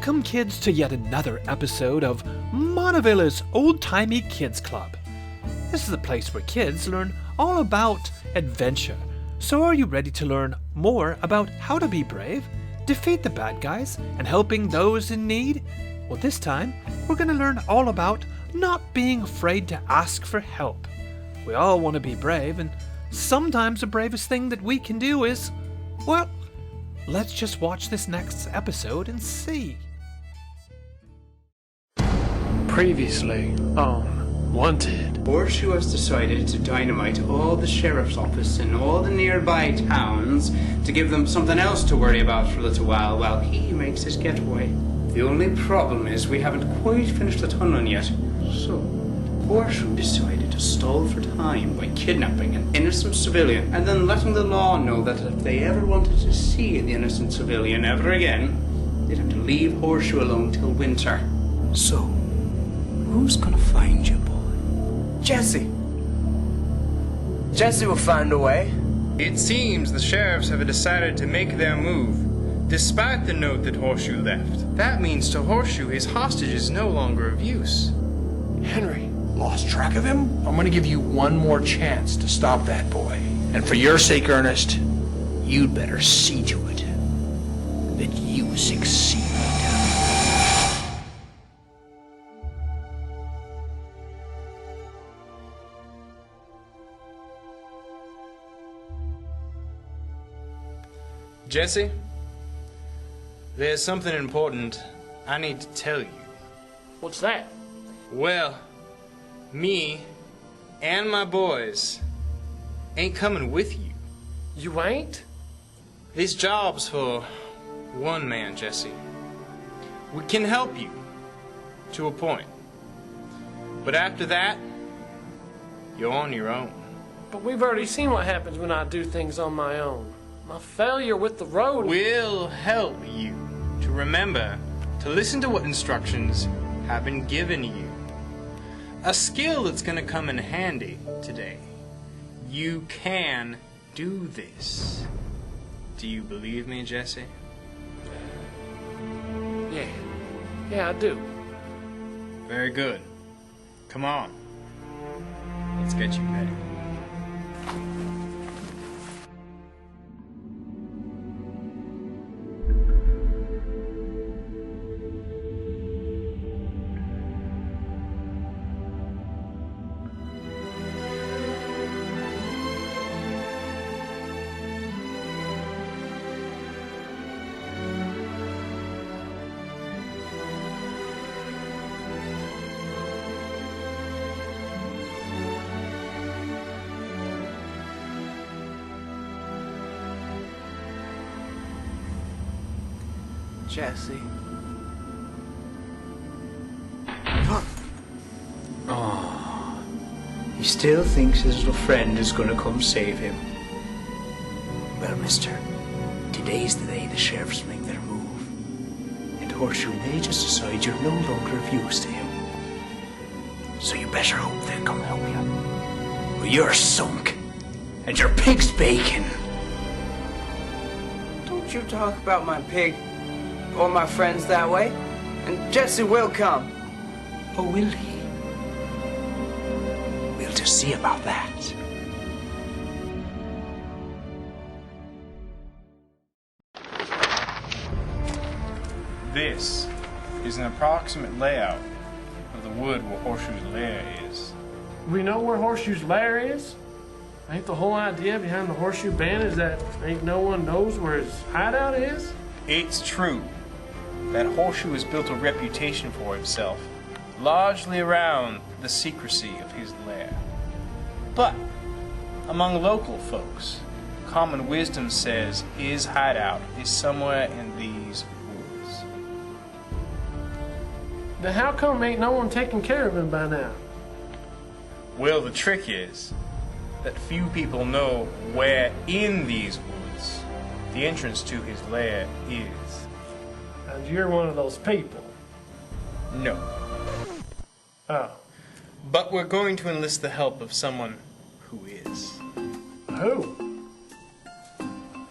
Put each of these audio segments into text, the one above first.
Welcome, kids, to yet another episode of Montevilla's Old-Timey Kids Club. This is a place where kids learn all about adventure. So are you ready to learn more about how to be brave, defeat the bad guys, and helping those in need? Well, this time, we're going to learn all about not being afraid to ask for help. We all want to be brave, and sometimes the bravest thing that we can do is, well, let's just watch this next episode and see. Previously on Wanted. Horseshoe has decided to dynamite all the sheriff's office in all the nearby towns to give them something else to worry about for a little while he makes his getaway. The only problem is we haven't quite finished the tunneling yet. So, Horseshoe decided to stall for time by kidnapping an innocent civilian and then letting the law know that if they ever wanted to see the innocent civilian ever again, they'd have to leave Horseshoe alone till winter. So, who's gonna find you, boy? Jesse! Jesse will find a way. It seems the sheriffs have decided to make their move, despite the note that Horseshoe left. That means to Horseshoe his hostage is no longer of use. Henry, lost track of him? I'm gonna give you one more chance to stop that boy. And for your sake, Ernest, you'd better see to it that you succeed. Jesse, there's something important I need to tell you. What's that? Well, me and my boys ain't coming with you. You ain't? This job's for one man, Jesse. We can help you to a point. But after that, you're on your own. But we've already seen what happens when I do things on my own. My failure with the road... We'll help you to remember to listen to what instructions have been given you. A skill that's going to come in handy today. You can do this. Do you believe me, Jesse? Yeah, I do. Very good. Come on. Let's get you ready. Jesse. Oh, he still thinks his little friend is gonna come save him. Well, mister, today's the day the sheriffs make their move. And Horseshoe may just decide you're no longer of use to him. So you better hope they'll come help you. Or you're sunk, and your pig's bacon. Don't you talk about my pig or my friends that way. And Jesse will come. Oh, will he? We'll just see about that. This is an approximate layout of the wood where Horseshoe's lair is. We know where Horseshoe's lair is? Ain't the whole idea behind the Horseshoe Band is that ain't no one knows where his hideout is? It's true that Horseshoe has built a reputation for himself, largely around the secrecy of his lair. But among local folks, common wisdom says his hideout is somewhere in these woods. Then how come ain't no one taking care of him by now? Well, the trick is that few people know where in these woods the entrance to his lair is. And you're one of those people. No. Oh. But we're going to enlist the help of someone who is. Who?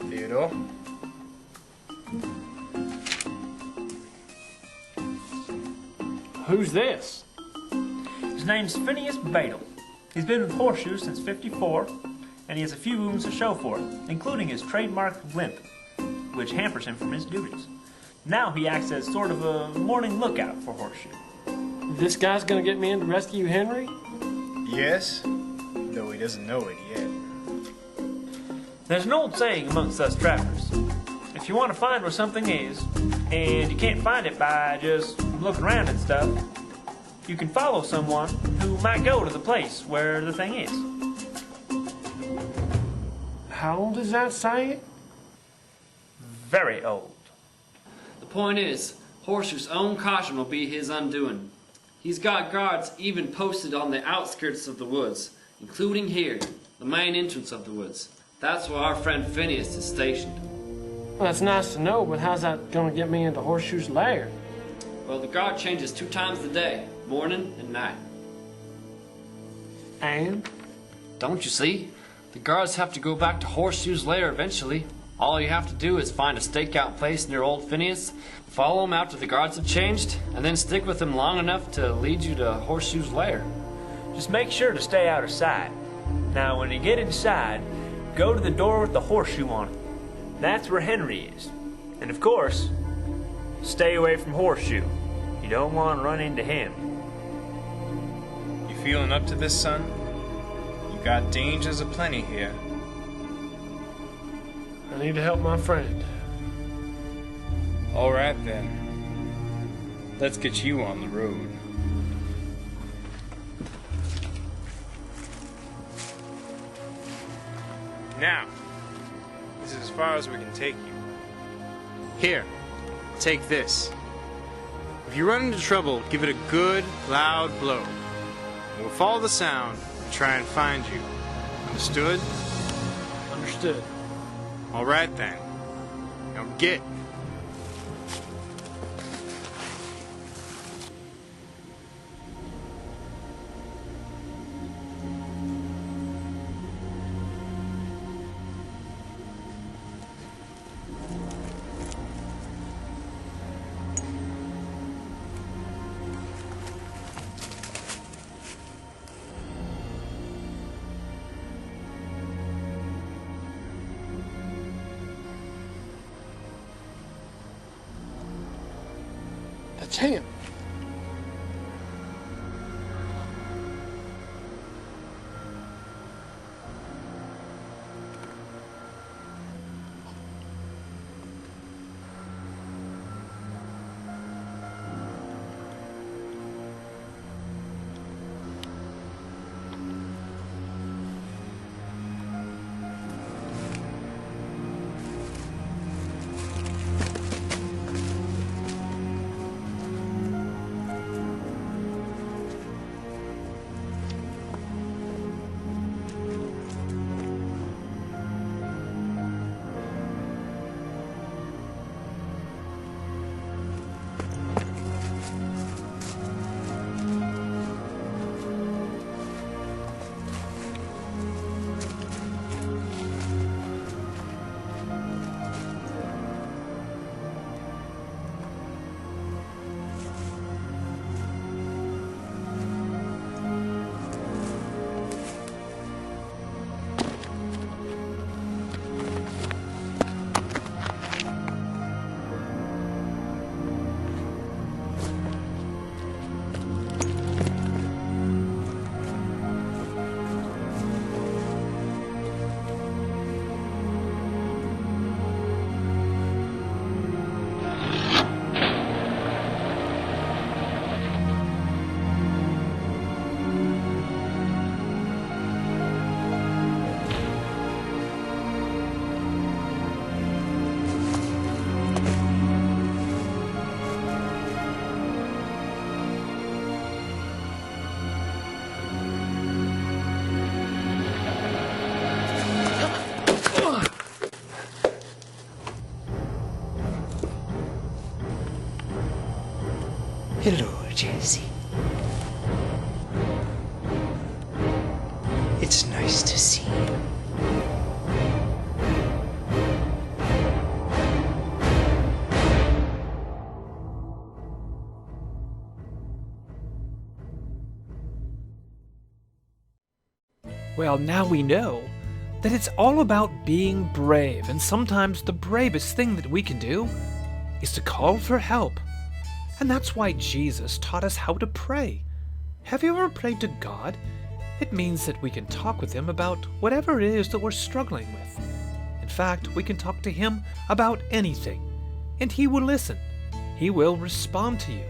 Theodore? Who's this? His name's Phineas Badle. He's been with Horseshoe since '54, and he has a few wounds to show for it, including his trademark limp, which hampers him from his duties. Now he acts as sort of a morning lookout for Horseshoe. This guy's gonna get me in to rescue Henry? Yes, though he doesn't know it yet. There's an old saying amongst us travelers. If you want to find where something is, and you can't find it by just looking around and stuff, you can follow someone who might go to the place where the thing is. How old is that saying? Very old. The point is, Horseshoe's own caution will be his undoing. He's got guards even posted on the outskirts of the woods, including here, the main entrance of the woods. That's where our friend Phineas is stationed. Well, that's nice to know, but how's that gonna get me into Horseshoe's lair? Well, the guard changes 2 times a day, morning and night. And? Don't you see? The guards have to go back to Horseshoe's lair eventually. All you have to do is find a stakeout place near old Phineas, follow him after the guards have changed, and then stick with him long enough to lead you to Horseshoe's lair. Just make sure to stay out of sight. Now, when you get inside, go to the door with the horseshoe on it. That's where Henry is. And of course, stay away from Horseshoe. You don't want to run into him. You feeling up to this, son? You got dangers aplenty here. I need to help my friend. All right, then. Let's get you on the road. Now, this is as far as we can take you. Here, take this. If you run into trouble, give it a good, loud blow. We'll follow the sound and try and find you. Understood? Understood. All right, then. Now get. That's him. Hello, Jesse. It's nice to see you. Well, now we know that it's all about being brave, and sometimes the bravest thing that we can do is to call for help. And that's why Jesus taught us how to pray. Have you ever prayed to God? It means that we can talk with Him about whatever it is that we're struggling with. In fact, we can talk to Him about anything, and He will listen. He will respond to you.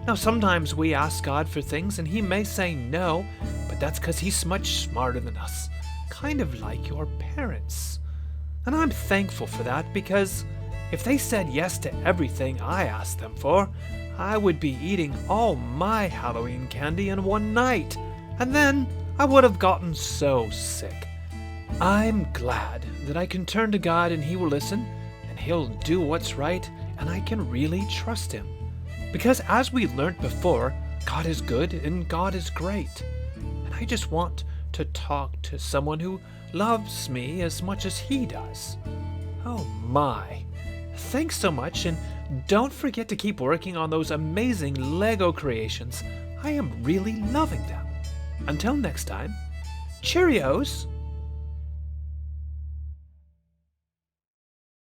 Now, sometimes we ask God for things and He may say no, but that's because He's much smarter than us, kind of like your parents. And I'm thankful for that, because if they said yes to everything I asked them for, I would be eating all my Halloween candy in one night, and then I would have gotten so sick. I'm glad that I can turn to God and He will listen, and He'll do what's right, and I can really trust Him. Because as we learnt before, God is good and God is great. And I just want to talk to someone who loves me as much as He does. Oh my. Thanks so much, and don't forget to keep working on those amazing Lego creations. I am really loving them. Until next time, Cheerios!